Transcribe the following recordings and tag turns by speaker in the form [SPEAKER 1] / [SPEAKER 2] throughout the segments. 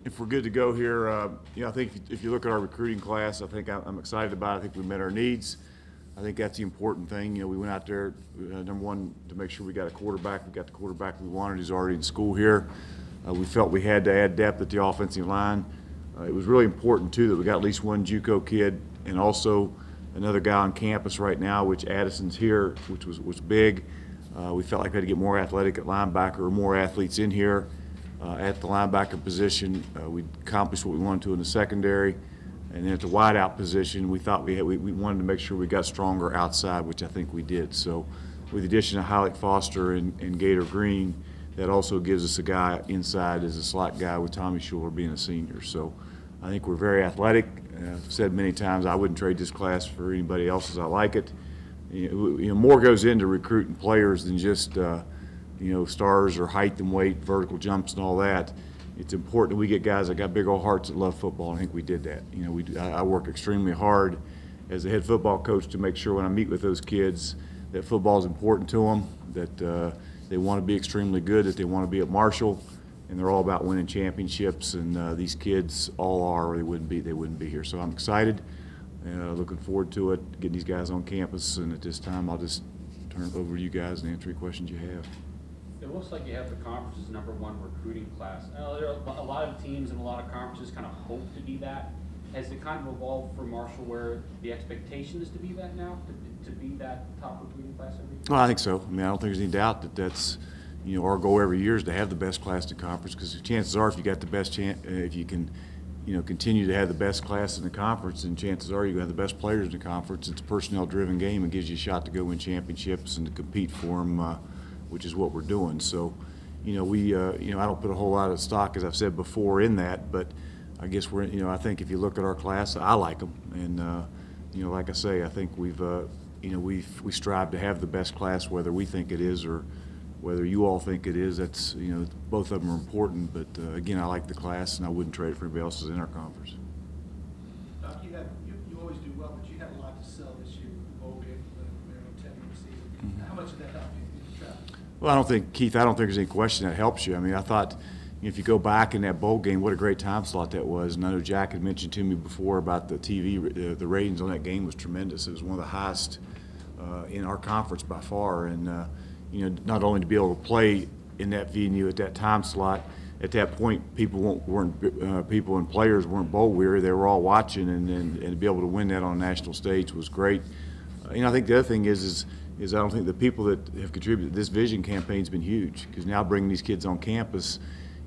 [SPEAKER 1] If we're good to go here, I think if you look at our recruiting class, I think I'm excited about it. I think we met our needs. I think that's the important thing. We went out there, number one, to make sure we got a quarterback. We got the quarterback we wanted. He's already in school here. We felt we had to add depth at the offensive line. It was really important, too, that we got at least one JUCO kid and also another guy on campus right now, which Addison's here, which was big. We felt like we had to get more athletic at linebacker or more athletes in here. At the linebacker position, we accomplished what we wanted to in the secondary, and then at the wideout position, we thought we wanted to make sure we got stronger outside, which I think we did. So, with the addition of Holliday Foster and Gator Green, that also gives us a guy inside as a slot guy with Tommy Schuler being a senior. So, I think we're very athletic. I've said many times I wouldn't trade this class for anybody else's. I like it. More goes into recruiting players than just stars or height and weight, vertical jumps and all that. It's important that we get guys that got big old hearts that love football. I think we did that. I work extremely hard as a head football coach to make sure when I meet with those kids that football is important to them, that they want to be extremely good, that they want to be at Marshall, and they're all about winning championships. And these kids all are, or they wouldn't be here. So I'm excited. Looking forward to it, getting these guys on campus. And at this time, I'll just turn it over to you guys and answer any questions you have.
[SPEAKER 2] It looks like you have the conference's #1 recruiting class. There are a lot of teams and a lot of conferences kind of hope to be that. Has it kind of evolved for Marshall where the expectation is to be that now, to be that top recruiting class every year?
[SPEAKER 1] Well, I think so. I mean, I don't think there's any doubt that that's our goal every year is to have the best class in the conference, because chances are if you got the best chance, if you can continue to have the best class in the conference, and chances are you're going to have the best players in the conference. It's a personnel-driven game and gives you a shot to go win championships and to compete for them, which is what we're doing. So, I don't put a whole lot of stock, as I've said before, in that, but I guess I think if you look at our class, I like them, and like I say, I think we strive to have the best class, whether we think it is or whether you all think it is. That's both of them are important, but again, I like the class, and I wouldn't trade it for anybody else's in our conference.
[SPEAKER 3] Doc, you always do well, but you had a lot to sell this year with the bowl game, the 10-year season. Mm-hmm. How much did that help you in the draft?
[SPEAKER 1] Well, Keith, I don't think there's any question that helps you. I mean, I thought if you go back in that bowl game, what a great time slot that was. And I know Jack had mentioned to me before about the TV, the ratings on that game was tremendous. It was one of the highest in our conference by far. And, not only to be able to play in that venue at that time slot, at that point, people and players weren't bowl weary. They were all watching, and to be able to win that on a national stage was great. I think the other thing is I don't think the people that have contributed to this vision campaign has been huge, because now bringing these kids on campus,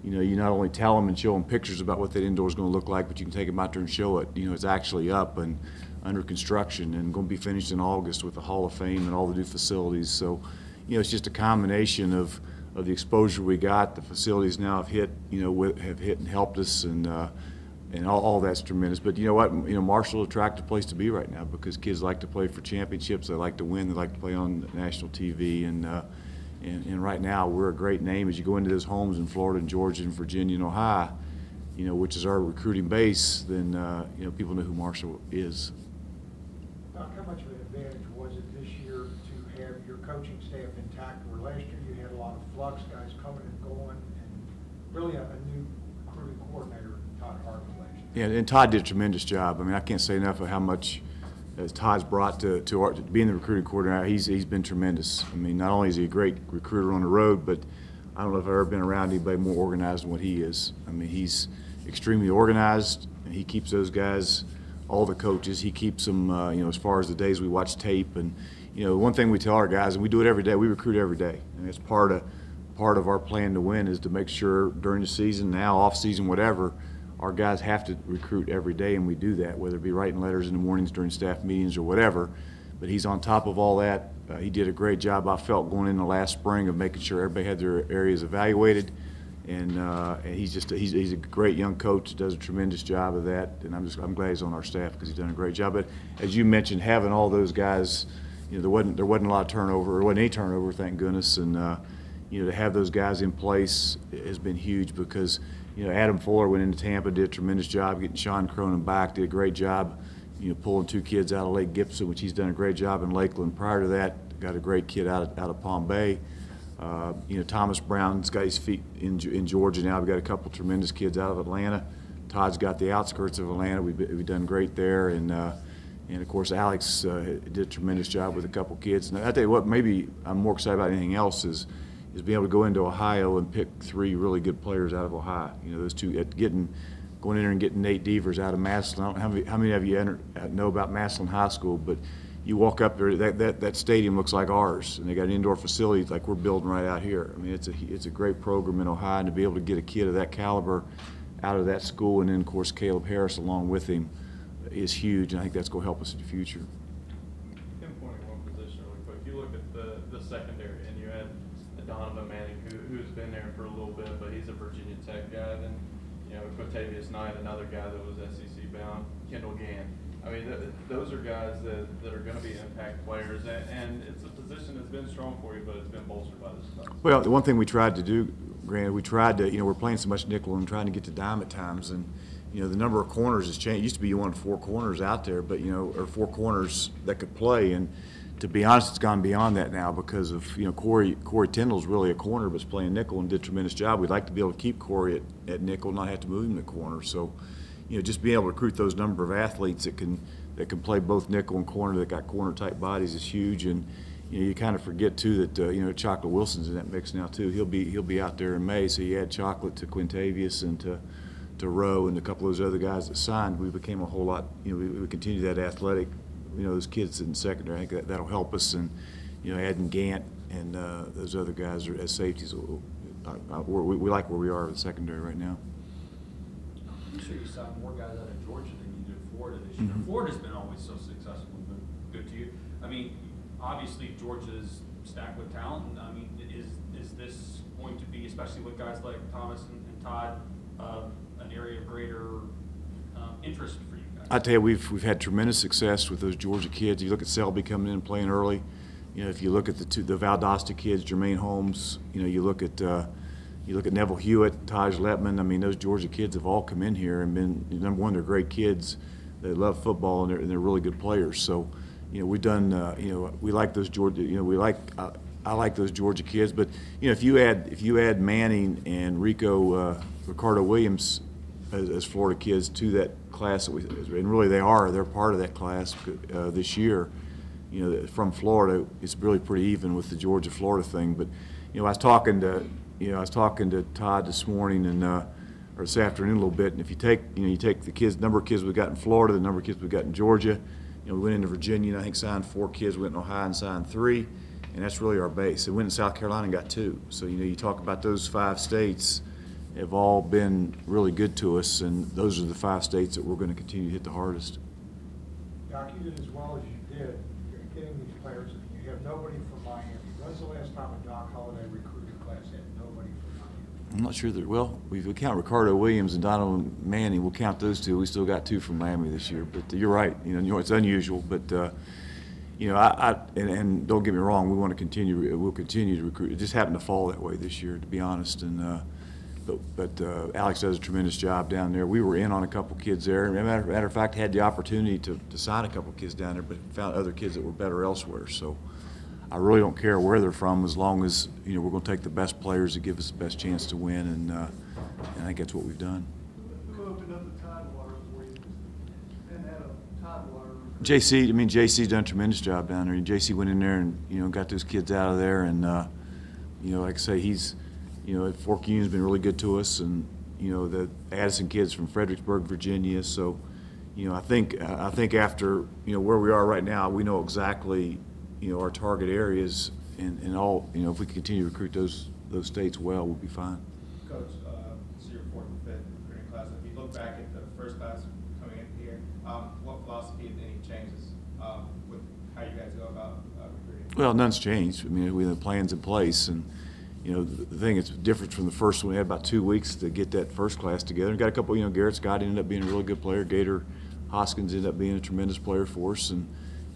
[SPEAKER 1] you not only tell them and show them pictures about what that indoor is going to look like, but you can take them out there and show it. It's actually up and under construction and going to be finished in August with the Hall of Fame and all the new facilities. So, it's just a combination of the exposure we got. The facilities now have hit and helped us, and all that's tremendous. But you know what? Marshall is an attractive place to be right now, because kids like to play for championships. They like to win. They like to play on national TV. And right now we're a great name as you go into those homes in Florida and Georgia and Virginia and Ohio, which is our recruiting base. Then people know who Marshall is.
[SPEAKER 4] Doc, how much of an advantage was it this year to have your coaching staff intact? Where last year you had a lot of flux, guys coming and going, and really a new recruiting coordinator, Todd Hartley.
[SPEAKER 1] Yeah, and Todd did a tremendous job. I mean, I can't say enough of how much Todd's brought to being the recruiting coordinator. He's been tremendous. I mean, not only is he a great recruiter on the road, but I don't know if I've ever been around anybody more organized than what he is. I mean, he's extremely organized, and he keeps those guys, all the coaches, he keeps them, as far as the days we watch tape. And, one thing we tell our guys, and we do it every day, we recruit every day. And it's part of our plan to win is to make sure during the season, now off season, whatever, our guys have to recruit every day, and we do that, whether it be writing letters in the mornings during staff meetings or whatever. But he's on top of all that. He did a great job, I felt, going into last spring of making sure everybody had their areas evaluated. And he's a great young coach, does a tremendous job of that. And I'm glad he's on our staff, because he's done a great job. But as you mentioned, having all those guys, there wasn't a lot of turnover, or wasn't any turnover, thank goodness. And to have those guys in place has been huge, because Adam Fuller went into Tampa, did a tremendous job getting Sean Cronin back, did a great job, pulling 2 kids out of Lake Gibson, which he's done a great job in Lakeland. Prior to that, got a great kid out of Palm Bay. You know, Thomas Brown's got his feet in Georgia now. We've got a couple tremendous kids out of Atlanta. Todd's got the outskirts of Atlanta. We've done great there, and of course Alex did a tremendous job with a couple kids. And I tell you what, maybe I'm more excited about anything else is being able to go into Ohio and pick 3 really good players out of Ohio. You know, those two going in there and getting Nate Devers out of Massillon. I don't know how many of you know about Massillon High School, but you walk up there, that stadium looks like ours, and they got an indoor facility like we're building right out here. I mean, it's a great program in Ohio, and to be able to get a kid of that caliber out of that school, and then of course Caleb Harris along with him, is huge, and I think that's going to help us in the future.
[SPEAKER 5] Pinpointing one position really quick, you look at the secondary, and you had Donovan Manning, who's been there for a little bit, but he's a Virginia Tech guy. Then, you know, Quintavious Knight, another guy that was SEC bound, Kendall Gann. I mean, those are guys that are going to be impact players, and it's a position that's been strong for you, but it's been bolstered by this stuff.
[SPEAKER 1] Well, the one thing we tried to do, Grant, you know, we're playing so much nickel and trying to get to dime at times, and you know, the number of corners has changed. It used to be you wanted 4 corners out there, but you know, or 4 corners that could play, and to be honest, it's gone beyond that now because of, you know, Corey Tyndall's really a corner, but is playing nickel and did a tremendous job. We'd like to be able to keep Corey at nickel, not have to move him to corner. So, you know, just being able to recruit those number of athletes that can play both nickel and corner, that got corner type bodies, is huge. And you know, you kind of forget too that you know, Chocolate Wilson's in that mix now too. He'll be out there in May. So you add Chocolate to Quintavious and to Rowe and a couple of those other guys that signed. We became a whole lot. You know, we continue that athletic. You know, those kids in secondary, I think that'll help us. And you know, adding Gant and those other guys as safeties, we like where we are with the secondary right now.
[SPEAKER 6] I'm sure you signed more guys out of Georgia than you did Florida this year.
[SPEAKER 1] Mm-hmm.
[SPEAKER 6] Florida's been always so successful and been good to you. I mean, obviously Georgia's stacked with talent. And, I mean, is this going to be, especially with guys like Thomas and Todd, an area of greater interest for you guys?
[SPEAKER 1] I tell you, we've had tremendous success with those Georgia kids. You look at Selby coming in and playing early. You know, if you look at the Valdosta kids, Jermaine Holmes. You know, you look at Neville Hewitt, Taj Letman. I mean, those Georgia kids have all come in here and been, number one, they're great kids. They love football and they're really good players. So, you know, we've done. You know, we like those Georgia. You know, I like those Georgia kids. But you know, if you add Manning and Ricardo Williams as Florida kids to that class that and really they're part of that class this year. You know, from Florida, it's really pretty even with the Georgia-Florida thing. But you know, I was talking to Todd this morning and or this afternoon a little bit. And if you take the number of kids we got in Florida, the number of kids we got in Georgia. You know, we went into Virginia and I think signed 4 kids. We went in Ohio and signed 3, and that's really our base. And we went in South Carolina and got 2. So you know, you talk about those 5 states have all been really good to us, and those are the 5 states that we're going to continue to hit the hardest.
[SPEAKER 4] Doc, you did as well as you did getting these players. You have nobody from Miami. When's the last time a Doc Holliday recruiting class had nobody from Miami?
[SPEAKER 1] I'm not sure that. Well, we count Ricardo Williams and Donovan Manning. We'll count those 2. We still got 2 from Miami this year. But you're right. You know, it's unusual. But you know, and don't get me wrong. We want to continue. We'll continue to recruit. It just happened to fall that way this year, to be honest. And but Alex does a tremendous job down there. We were in on a couple kids there. Matter of fact, had the opportunity to sign a couple kids down there, but found other kids that were better elsewhere. So I really don't care where they're from, as long as you know we're going to take the best players to give us the best chance to win, and I think that's what we've done.
[SPEAKER 3] Who opened up the Tidewater for you and had a Tidewater?
[SPEAKER 1] JC's done a tremendous job down there. JC went in there and you know got those kids out of there, and you know, like I say, he's. You know, Fork Union's been really good to us, and you know the Addison kids from Fredericksburg, Virginia. So, you know, I think after you know where we are right now, we know exactly you know our target areas, and all you know if we continue to recruit those states well, we'll be fine.
[SPEAKER 7] Coach, this is your 4th and 5th recruiting class. If you look back at the first class coming in here, what philosophy, if any, changes with how you guys go about recruiting?
[SPEAKER 1] Well, none's changed. I mean, we have plans in place, and. You know, the thing that's different from the first one, we had about 2 weeks to get that first class together. And got a couple, you know, Garrett Scott ended up being a really good player. Gator Hoskins ended up being a tremendous player for us. And,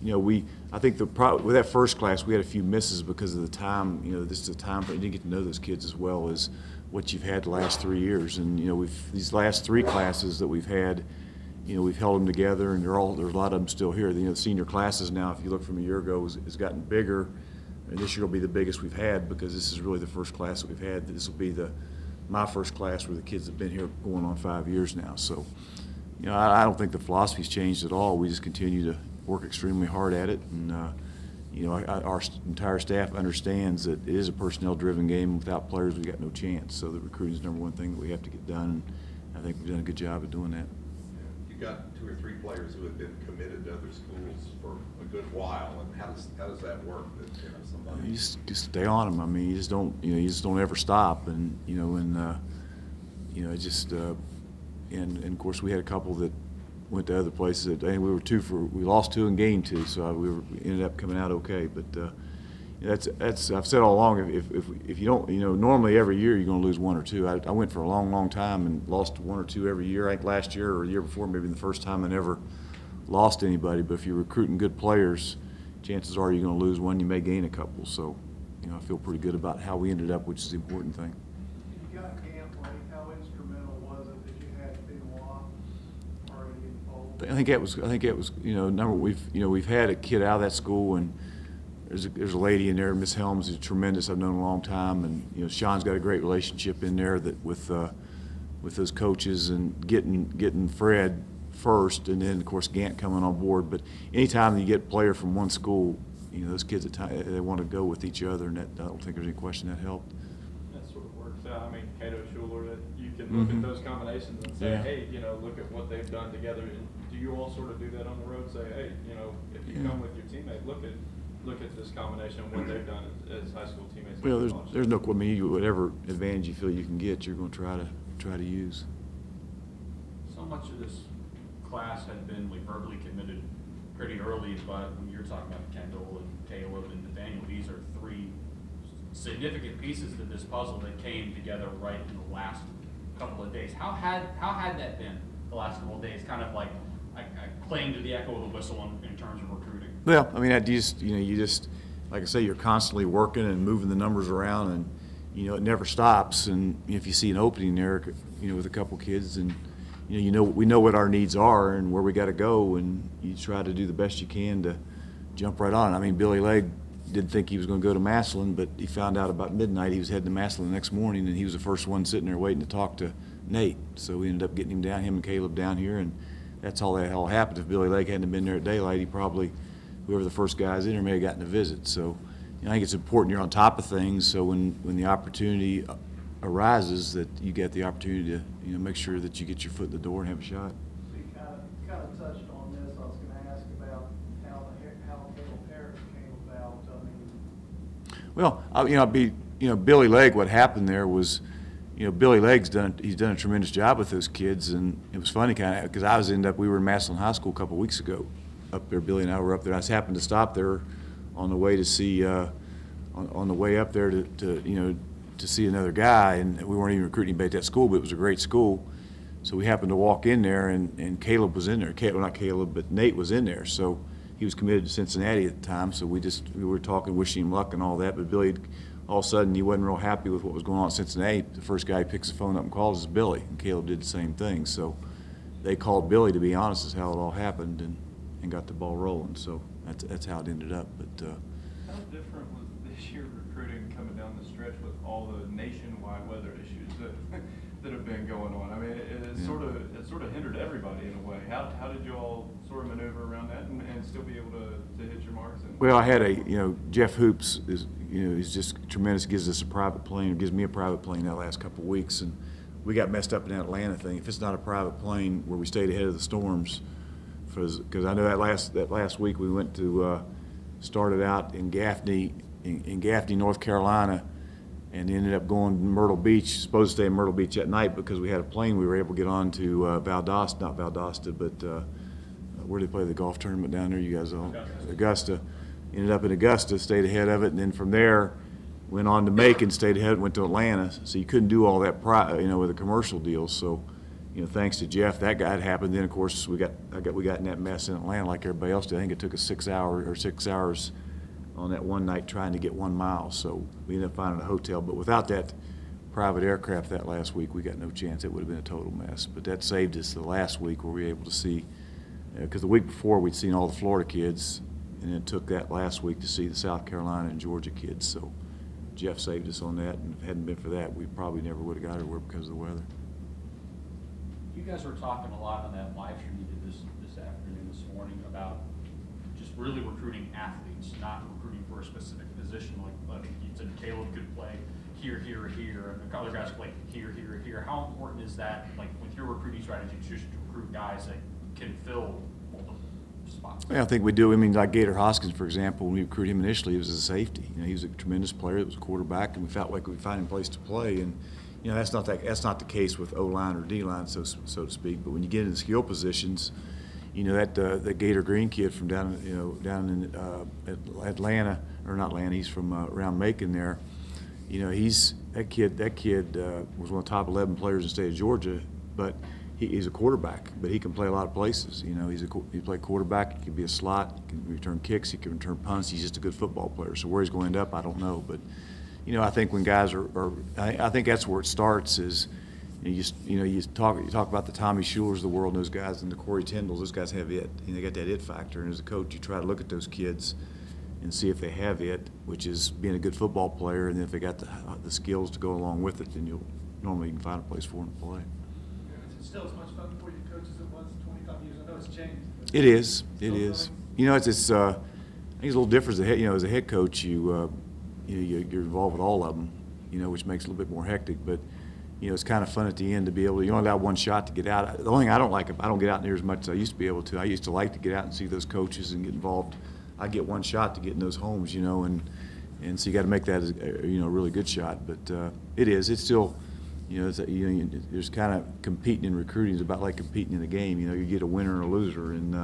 [SPEAKER 1] you know, I think with that first class, we had a few misses because of the time. You know, this is a time you didn't get to know those kids as well as what you've had the last 3 years. And, you know, these last 3 classes that we've had, you know, we've held them together, and there's a lot of them still here. You know, the senior classes now, if you look from a year ago, has gotten bigger. And this year will be the biggest we've had because this is really the first class that we've had. This will be my first class where the kids have been here going on 5 years now. So, you know, I don't think the philosophy's changed at all. We just continue to work extremely hard at it. And, you know, our entire staff understands that it is a personnel-driven game. Without players, we've got no chance. So the recruiting is the #1 thing that we have to get done. And I think we've done a good job of doing that.
[SPEAKER 8] You got 2 or 3 players who have been committed to other schools for a good while, and how does that work? That, you know, somebody...
[SPEAKER 1] You just stay on them. I mean, you just don't ever stop. And you know, it just and of course we had a couple that went to other places. And we lost 2 and gained 2, so we ended up coming out okay. But that's I've said all along. If you don't, you know, normally every year you're going to lose 1 or 2. I went for a long time and lost 1 or 2 every year. I think last year or the year before, maybe the first time I never lost anybody. But if you're recruiting good players, chances are you're going to lose 1. You may gain a couple. So, you know, I feel pretty good about how we ended up, which is the important thing.
[SPEAKER 3] You got camp late. How instrumental was it that you had Benoit already involved?
[SPEAKER 1] I think that was you know, we've had a kid out of that school, and there's a lady in there, Miss Helms, is tremendous. I've known her a long time, and you know, Sean's got a great relationship in there that with those coaches, and getting Fred first, and then of course Gant coming on board. But anytime you get a player from one school, you know, those kids they want to go with each other, and I don't think there's any question that helped.
[SPEAKER 5] That sort of works out. I mean, Cato Schuler, that you can look at those combinations and say, hey, you know, look at what they've done together. And do you all sort of do that on the road? Say, hey, you know, if you come with your teammate, look at this combination of what they've done as high school teammates.
[SPEAKER 1] Well, there's no, I mean, whatever advantage you feel you can get, you're going to try to use.
[SPEAKER 6] So much of this class had been like verbally committed pretty early, but when you're talking about Kendall and Caleb and Nathaniel, these are 3 significant pieces to this puzzle that came together right in the last couple of days. How had that been the last couple of days? Kind of like I claim to the echo of the whistle in terms of recruiting.
[SPEAKER 1] Well, I mean, you just like I say, you're constantly working and moving the numbers around, and you know it never stops. And if you see an opening there, you know, with a couple kids, and you know we know what our needs are and where we got to go, and you try to do the best you can to jump right on. I mean, Billy Legg didn't think he was going to go to Massillon, but he found out about midnight he was heading to Massillon the next morning, and he was the first one sitting there waiting to talk to Nate. So we ended up getting him and Caleb down here, and that's all that all happened. If Billy Legg hadn't been there at daylight, he probably, whoever the first guys in there, may have gotten a visit. So you know, I think it's important you're on top of things, so when the opportunity arises, that you get the opportunity to make sure that you get your foot in the door and have a shot.
[SPEAKER 3] So you kind of touched on this. I was going to ask about how Caleb Harris came about. I mean, Billy Legg. What happened there was, Billy Legg's done a tremendous job with those kids, and it was funny because we were in Massillon High School a couple of weeks ago up there. Billy and I were up there. I just happened to stop there on the way to see on the way up there to see another guy, and we weren't even recruiting anybody at that school, but it was a great school. So we happened to walk in there, and Caleb was in there. Well, not Caleb, but Nate was in there. So he was committed to Cincinnati at the time. So we were talking, wishing him luck and all that. But Billy, all of a sudden, he wasn't real happy with what was going on at Cincinnati. The first guy he picks the phone up and calls is Billy, and Caleb did the same thing. So they called Billy, to be honest, is how it all happened, and got the ball rolling. So that's how it ended up. But
[SPEAKER 5] how different was this year recruiting coming down the stretch with all the nationwide weather issues that have been going on? I mean, it sort of hindered everybody in a way. How did you all sort of maneuver around that and still be able to hit your marks?
[SPEAKER 1] Well, I had Jeff Hoops he's just tremendous. Gives us a private plane, or gives me a private plane that last couple of weeks, and we got messed up in that Atlanta thing. If it's not a private plane where we stayed ahead of the storms, because I know that last week we went to started out in Gaffney, North Carolina, and ended up going to Myrtle Beach. Supposed to stay in Myrtle Beach at night because we had a plane. We were able to get on to Valdosta, but where did they play the golf tournament down there? You guys all Augusta. Ended up in Augusta, stayed ahead of it, and then from there went on to Macon, stayed ahead, went to Atlanta. So you couldn't do all that, with a commercial deal. So, thanks to Jeff, that got happened. Then of course we got in that mess in Atlanta like everybody else did. I think it took us 6 hours on that one night trying to get 1 mile. So we ended up finding a hotel. But without that private aircraft that last week, we got no chance. It would have been a total mess. But that saved us the last week where we were able to see, because the week before we'd seen all the Florida kids,
[SPEAKER 3] and then took that last week to see the South Carolina and Georgia kids. So Jeff saved us on that, and if it hadn't been for that, we probably never would have got everywhere because of the weather.
[SPEAKER 2] You guys were talking a lot on that live stream you did this afternoon, this morning, about just really recruiting athletes, not recruiting for a specific position. Like you said, Caleb could play here, here, here, and the other guys play here, here, here. How important is that, like, with your recruiting strategy, just to recruit guys that can fill multiple spots?
[SPEAKER 3] Yeah, I think we do. I mean, like Gator Hoskins, for example, when we recruited him initially, he was as a safety. You know, he was a tremendous player. He was a quarterback, and we felt like we could find him a place to play. And you know, that's not the case with O-line or D-line, so to speak. But when you get into skill positions, you know, that Gator Green kid from down in Atlanta, or not Atlanta, he's from around Macon there. You know, that kid was one of the top 11 players in the state of Georgia, but he's a quarterback, but he can play a lot of places. You know, he play quarterback, he can be a slot, he can return kicks, he can return punts. He's just a good football player. So where he's going to end up, I don't know. But you know, I think when guys I think that's where it starts. Is you talk about the Tommy Schulers of the world, and those guys, and the Corey Tyndalls. Those guys have it. They got that it factor. And as a coach, you try to look at those kids and see if they have it, which is being a good football player. And if they got the skills to go along with it, then you can find a place for them to play.
[SPEAKER 9] Is it still as much fun for you coaches as it was 25 years ago? It's changed.
[SPEAKER 3] It is. It
[SPEAKER 9] Still
[SPEAKER 3] is.
[SPEAKER 9] fun?
[SPEAKER 3] You know, I think it's a little different. As a head coach, you're involved with all of them. You know, which makes it a little bit more hectic. But you know, it's kind of fun at the end to be able to. You only allow one shot to get out. The only thing I don't like, I don't get out near as much as I used to be able to. I used to like to get out and see those coaches and get involved. I get one shot to get in those homes, you know, and so you got to make that a really good shot. But it's still, you know, there's kind of competing in recruiting is about like competing in a game. You know, you get a winner and a loser, and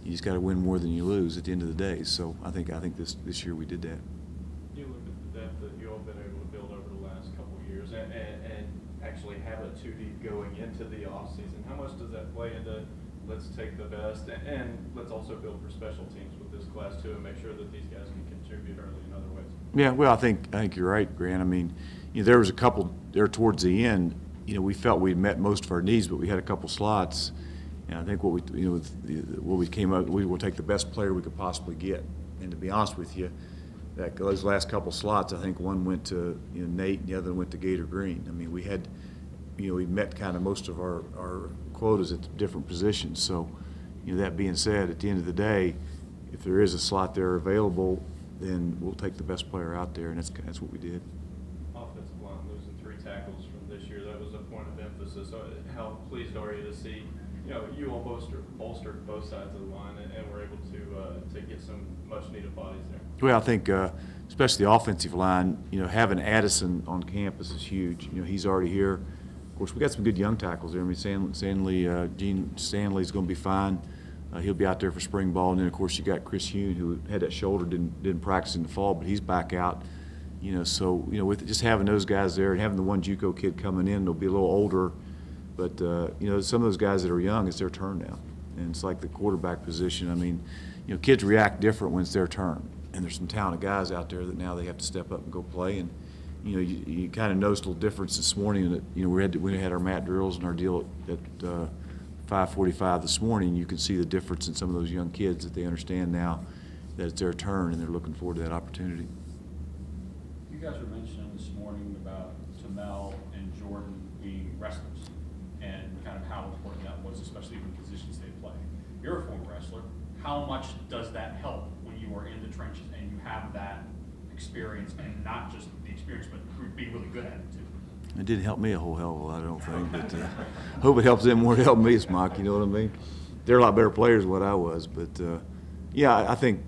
[SPEAKER 3] you just got to win more than you lose at the end of the day. So I think this year we did that.
[SPEAKER 5] You look at the depth that you all been able to build over the last couple of years, and actually have it too deep going into the off season. How much does that play into? Let's take the best, and let's also build for special teams with this class too, and make sure that these guys can contribute early in other ways. Yeah, well, I think you're right, Grant. I mean, you know, there was a couple there towards the end. You know, we felt we'd met most of our needs, but we had a couple slots, and I think what we came up, we will take the best player we could possibly get. And to be honest with you, those last couple slots, I think one went to Nate, and the other went to Gator Green. I mean, we had. We met kind of most of our quotas at different positions. So, that being said, at the end of the day, if there is a slot there available, then we'll take the best player out there, and that's what we did. Offensive line losing 3 tackles from this year, that was a point of emphasis. So how pleased are you to see, you all bolstered both sides of the line and were able to get some much-needed bodies there? Well,
[SPEAKER 3] I think especially the offensive line, having Addison on campus is huge. He's already here. Of course, we got some good young tackles there. I mean, Gene Stanley's going to be fine. He'll be out there for spring ball, and then of course you got Chris Hune, who had that shoulder, didn't practice in the fall, but he's back out. So with just having those guys there and having the one JUCO kid coming in, they'll be a little older, but some of those guys that are young, it's their turn now, and it's like the quarterback position. I mean, kids react different when it's their turn, and there's some talented guys out there that now they have to step up and go play. And you kind of noticed a little difference this morning that we had our mat drills and our deal at 5:45 this morning. You can see the difference in some of those young kids that they understand now that it's their turn and they're looking forward to that opportunity.
[SPEAKER 2] You guys were mentioning this morning about Tamel and Jordan being wrestlers and kind of how important that was, especially in the positions they play. You're a former wrestler. How much does that help when you are in the trenches and you have that experience, and not just the experience, but being really good at it too?
[SPEAKER 3] It didn't help me a whole hell of a lot, I don't think, but I hope it helps them more than it helped me, Smock, you know what I mean? They're a lot better players than what I was, but yeah, I think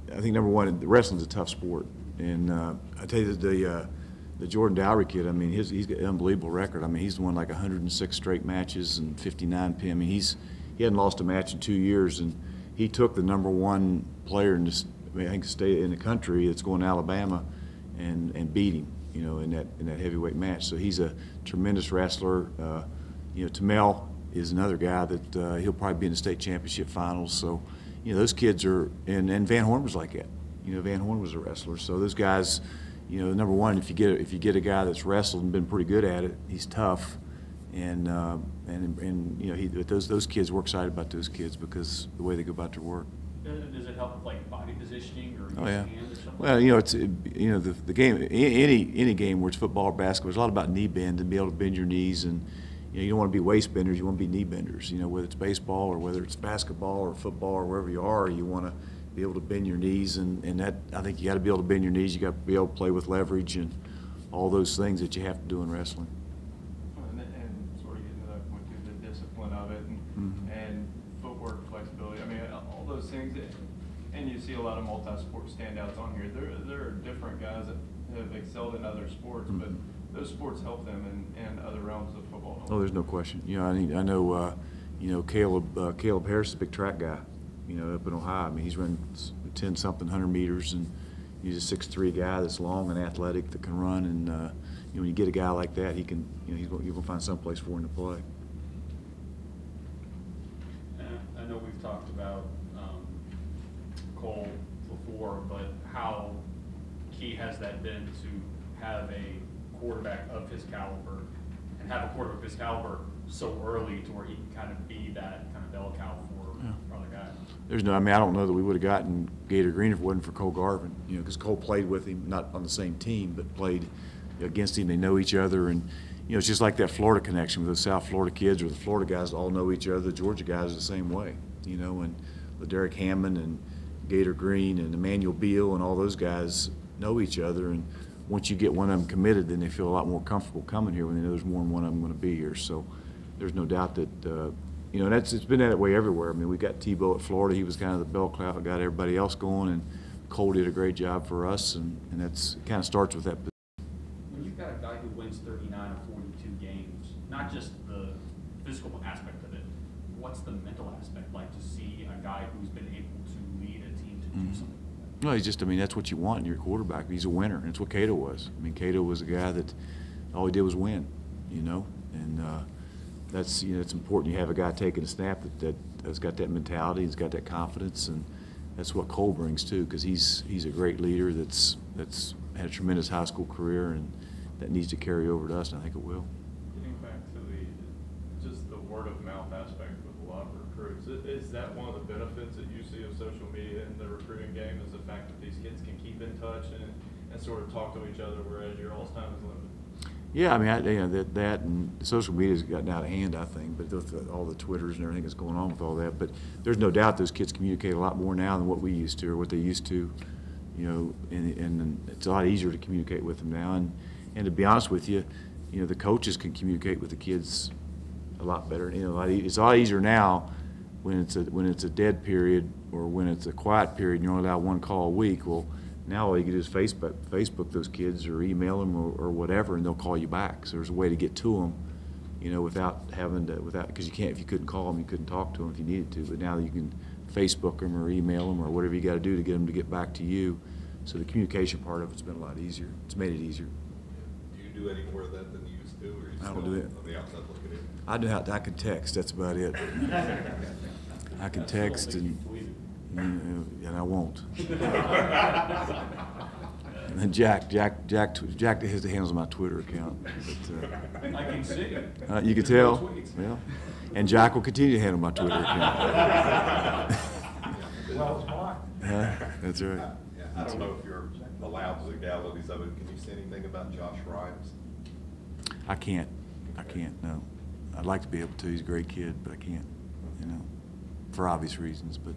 [SPEAKER 3] number one, wrestling's a tough sport, and I tell you the Jordan Dowry kid, I mean, he's got an unbelievable record. I mean, he's won like 106 straight matches and 59 pin. I mean, he hadn't lost a match in 2 years, and he took the number one player in this, I think, state in the country that's going to Alabama, and beat him, in that heavyweight match. So he's a tremendous wrestler. Tamel is another guy that he'll probably be in the state championship finals. So, those kids are, and Van Horn was like that. Van Horn was a wrestler. So those guys, number one, if you get a guy that's wrestled and been pretty good at it, he's tough, and those kids, we're excited about those kids because the way they go about their work.
[SPEAKER 2] Does it help with like body positioning or
[SPEAKER 3] Oh, yeah.
[SPEAKER 2] hand or something?
[SPEAKER 3] Well, you know, the game, any game where it's football or basketball, it's a lot about knee bend and be able to bend your knees. And, you know, you don't want to be waist benders, you want to be knee benders. You know, whether it's baseball or whether it's basketball or football or wherever you are, you want to be able to bend your knees. And that, I think you got to be able to bend your knees. You got to be able to play with leverage and all those things that you have to do in wrestling.
[SPEAKER 5] And sort of getting to that point too, the discipline of it and footwork flexibility. I mean, all those things. And you see a lot of multi-sport standouts on here. There are different guys that have excelled in other sports, but those sports help them in other realms of football.
[SPEAKER 3] Oh, there's no question. You know, I know, you know, Caleb Harris is a big track guy, you know, up in Ohio. I mean, he's run 10-something 100 meters, and he's a 6'3" guy that's long and athletic that can run. And you know, when you get a guy like that, he can, you know, you're gonna find some place for him to play.
[SPEAKER 2] I know we've talked about Cole before, but how key has that been to have a quarterback of his caliber and have a quarterback of his caliber so early to where he can kind of be that kind of bell cow for other guys?
[SPEAKER 3] There's no, I mean, I don't know that we would have gotten Gator Green if it wasn't for Cole Garvin, you know, because Cole played with him, not on the same team, but played against him. They know each other, and, you know, it's just like that Florida connection with those South Florida kids, or the Florida guys all know each other. The Georgia guys are the same way, you know, and Derek Hammond and Gator Green and Emmanuel Beal and all those guys know each other, and once you get one of them committed, then they feel a lot more comfortable coming here when they know there's more than one of them going to be here. So there's no doubt that, you know, it's been that way everywhere. I mean, we got Tebow at Florida. He was kind of the bell cow that got everybody else going, and Cole did a great job for us, and that's kind of starts with that.
[SPEAKER 2] When you've got a guy who wins 39 or 42 games, not just the physical aspect of it, what's the mental aspect like to see a guy who's been able to lead a team to do something?
[SPEAKER 3] No, he's just, I mean, that's what you want in your quarterback. He's a winner, and it's what Cato was. I mean, Cato was a guy that all he did was win, you know, and that's, you know, it's important you have a guy taking a snap that's got that mentality, he's got that confidence, and that's what Cole brings too, because he's a great leader that's had a tremendous high school career, and that needs to carry over to us, and I think it will.
[SPEAKER 5] Getting back to just the word of mouth aspect with a lot of recruits, is that one of the benefits that you see of social media in the recruiting game, is the fact that these kids can keep in touch and sort of talk to each other, whereas your all's time is limited? Yeah,
[SPEAKER 3] I mean, you know, that and social media's gotten out of hand, I think, but with all the Twitters and everything that's going on with all that. But there's no doubt those kids communicate a lot more now than what we used to, or what they used to, you know, and it's a lot easier to communicate with them now. And to be honest with you, you know, the coaches can communicate with the kids a lot better. You know, it's a lot easier now when it's a dead period, or when it's a quiet period and you're only allowed one call a week. Well, now all you can do is Facebook those kids, or email them, or whatever, and they'll call you back. So there's a way to get to them, you know, without because you can't, if you couldn't call them, you couldn't talk to them if you needed to. But now you can Facebook them or email them or whatever you got to do to get them to get back to you. So the communication part of it's been a lot easier. It's made it easier.
[SPEAKER 8] Do you do any more of that than you used to, or are you
[SPEAKER 3] I
[SPEAKER 8] still
[SPEAKER 3] don't do it.
[SPEAKER 8] on the outside looking in?
[SPEAKER 3] I can text. That's about it. I can text and I won't. And then Jack handles my Twitter account. But,
[SPEAKER 2] I can see.
[SPEAKER 3] you can tell. Yeah. And Jack will continue to handle my Twitter account.
[SPEAKER 4] Well, it's mine.
[SPEAKER 3] That's right.
[SPEAKER 8] Yeah, I don't know if you're allowed the legalities of it. Can you say anything about Josh Rhymes?
[SPEAKER 3] I can't. No. I'd like to be able to. He's a great kid, but I can't. You know, for obvious reasons. But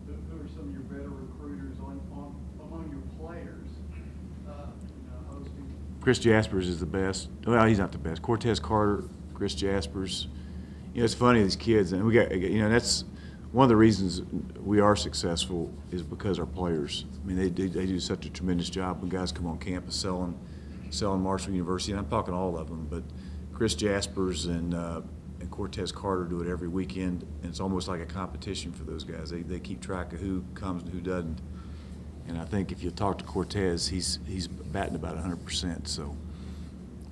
[SPEAKER 9] Who are some of your better recruiters among your players? Hosting.
[SPEAKER 3] Chris Jaspers is the best. Well, he's not the best. Cortez Carter, Chris Jaspers. You know, it's funny, these kids, and we got, you know, that's one of the reasons we are successful is because our players. I mean, they do such a tremendous job when guys come on campus selling Marshall University, and I'm talking all of them, but Chris Jaspers and Cortez Carter do it every weekend, and it's almost like a competition for those guys. They keep track of who comes and who doesn't. And I think if you talk to Cortez, he's batting about 100%, so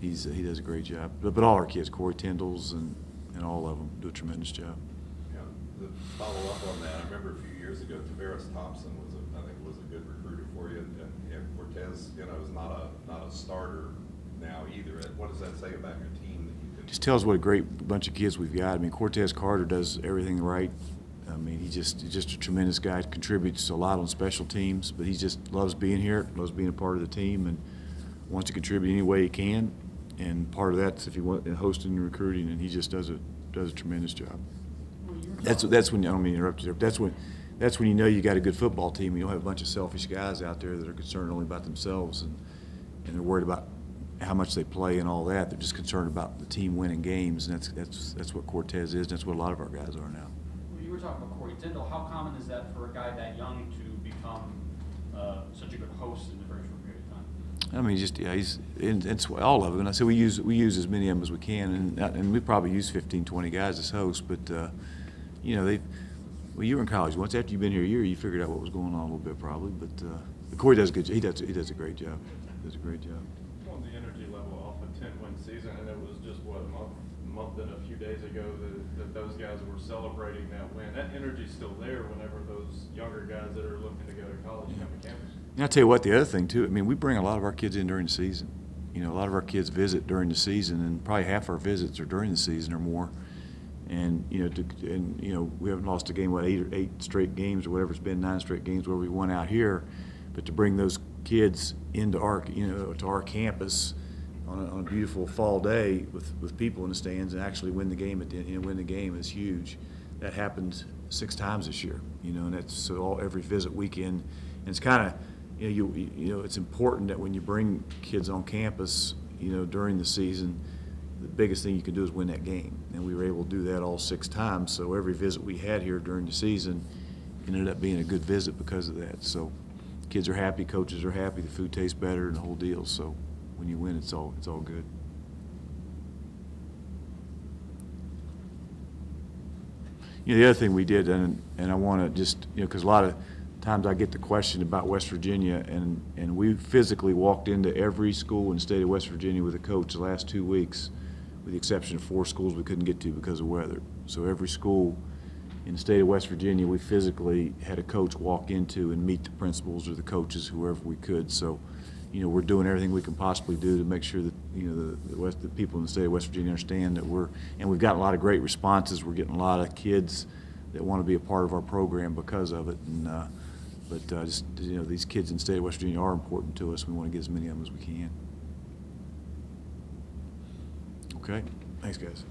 [SPEAKER 3] he does a great job. But all our kids, Corey Tyndall's and all of them, do a tremendous job.
[SPEAKER 8] Yeah, to follow up on that, I remember a few years ago, Tavares Thompson I think was a good recruiter for you, and Cortez, you know, is not a starter now either. What does that say about your team that you
[SPEAKER 3] just tells what a great bunch of kids we've got. I mean, Cortez Carter does everything right. I mean, he's just a tremendous guy. Contributes a lot on special teams, but he just loves being here, loves being a part of the team, and wants to contribute any way he can. And part of that's if you want hosting and recruiting, and he just does a tremendous job. That's when I don't mean to interrupt you there, but that's when you know you got a good football team. You don't have a bunch of selfish guys out there that are concerned only about themselves and they're worried about how much they play and all that. They're just concerned about the team winning games, and that's what Cortez is. And that's what a lot of our guys are now.
[SPEAKER 2] Well, you were talking about Corey Tyndall. How common is that for a guy that young to become such a good host in a very short period of time?
[SPEAKER 3] I mean, it's all of them. And I said we use as many of them as we can, and we probably use 15, 20 guys as hosts. But you know, well, you were in college once. After you've been here a year, you figured out what was going on a little bit probably. But Corey does good. He does a great job. He does a great job.
[SPEAKER 5] On the energy level off a 10-win season, and it was just what a month and a few days ago that those guys were celebrating that win. That energy's still there whenever those younger guys that are looking to go to college come to campus.
[SPEAKER 3] And I'll tell you what, the other thing too, I mean, we bring a lot of our kids in during the season. You know, a lot of our kids visit during the season, and probably half our visits are during the season or more. And you know, we haven't lost a game, what, eight straight games or whatever it's been, 9 straight games where we won out here. But to bring those kids into to our campus on a beautiful fall day with people in the stands and actually win the game win the game is huge. That happened 6 times this year. You know, and that's so every visit weekend. And it's kind of you know it's important that when you bring kids on campus, you know, during the season, the biggest thing you can do is win that game. And we were able to do that all 6 times. So every visit we had here during the season ended up being a good visit because of that. So kids are happy, coaches are happy, the food tastes better, and the whole deal. So when you win, it's all good. You know, the other thing we did, and I want to just, you know, because a lot of times I get the question about West Virginia, and we physically walked into every school in the state of West Virginia with a coach the last 2 weeks, with the exception of 4 schools we couldn't get to because of weather. So every school in the state of West Virginia, we physically had a coach walk into and meet the principals or the coaches, whoever we could. So, you know, we're doing everything we can possibly do to make sure that, you know, the people in the state of West Virginia understand that and we've gotten a lot of great responses. We're getting a lot of kids that want to be a part of our program because of it. And but just, you know, these kids in the state of West Virginia are important to us. We want to get as many of them as we can. Okay, thanks, guys.